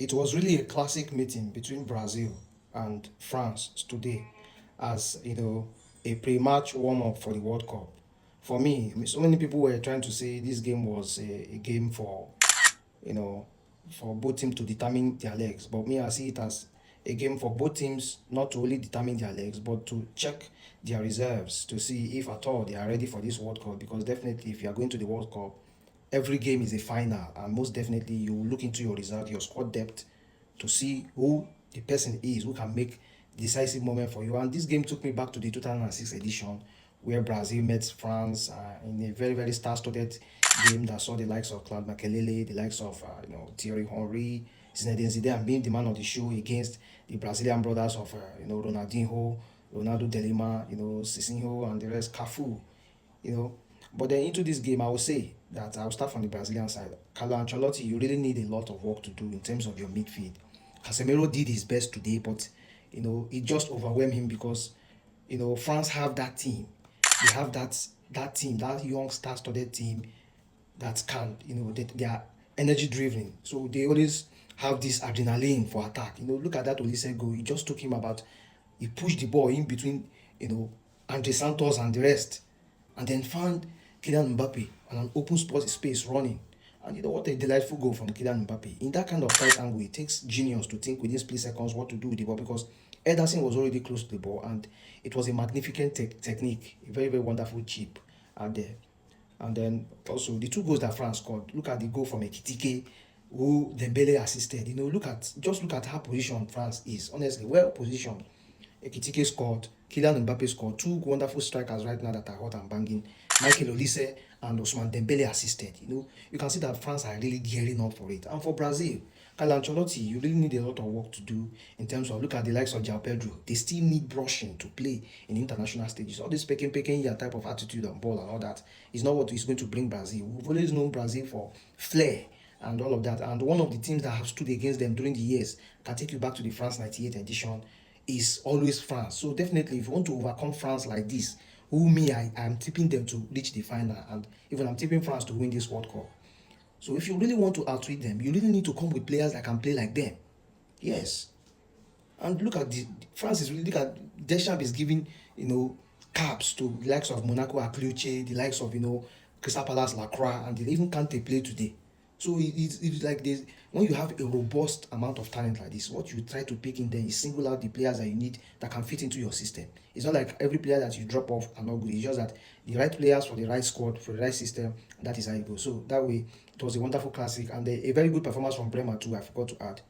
It was really a classic meeting between Brazil and France today, as a pre-match warm-up for the World Cup. For me, so many people were trying to say this game was a game you know, for both teams to determine their legs. But me, I see it as a game for both teams not to only determine their legs, but to check their reserves to see if at all they are ready for this World Cup. Because definitely, if you are going to the World Cup, every game is a final, and most definitely you will look into your result, your squad depth, to see who the person is who can make decisive moment for you. And this game took me back to the 2006 edition where Brazil met France in a very, very star-studded game that saw the likes of Claude Makelele, the likes of Thierry Henry, Zinedine Zidane being the man of the show against the Brazilian brothers of Ronaldinho, Ronaldo de Lima, Cicinho, and the rest, Cafu, you know. But then into this game, I will say that I'll start from the Brazilian side. Carlo Ancelotti, you really need a lot of work to do in terms of your midfield. Casemiro did his best today, but it just overwhelmed him because France have that team. They have that team, that young star-studded team that can, they are energy driven. So they always have this adrenaline for attack. Look at that Olise goal. He just took him about, he pushed the ball in between, Andre Santos and the rest, and then found Kylian Mbappe on an open spot space running. And what a delightful goal from Kylian Mbappe. In that kind of tight angle, it takes genius to think within split seconds what to do with the ball because Ederson was already close to the ball and it was a magnificent technique, a very, very wonderful chip out there. And then also the two goals that France scored. Look at the goal from Ekitike, who Dembele assisted. Look at how positioned France is. Honestly, well positioned. Ekitike scored. Kylian Mbappe scored. Two wonderful strikers right now that are hot and banging. Michael Olise and Ousmane Dembele assisted. You can see that France are really gearing up for it. And for Brazil, Carlo Ancelotti, you really need a lot of work to do in terms of look at the likes of João Pedro. They still need brushing to play in international stages. All this peking your type of attitude on ball and all that is not what is going to bring Brazil. We've always known Brazil for flair and all of that. And one of the teams that have stood against them during the years can take you back to the France 98 edition is always France. So definitely, if you want to overcome France like this, I am tipping them to reach the final, and even I'm tipping France to win this World Cup. So if you really want to outwit them, you really need to come with players that can play like them. Yes. And look at the France is really look at Deschamps is giving caps to the likes of Monaco Akluche, the likes of Crystal Palace Lacroix, and they even can't they play today. So it's like this when you have a robust amount of talent like this, what you try to pick in there is single out the players that you need that can fit into your system. It's not like every player that you drop off are not good. It's just that the right players for the right squad, for the right system, that is how it goes. So that way it was a wonderful classic and a very good performance from Bremer too, I forgot to add.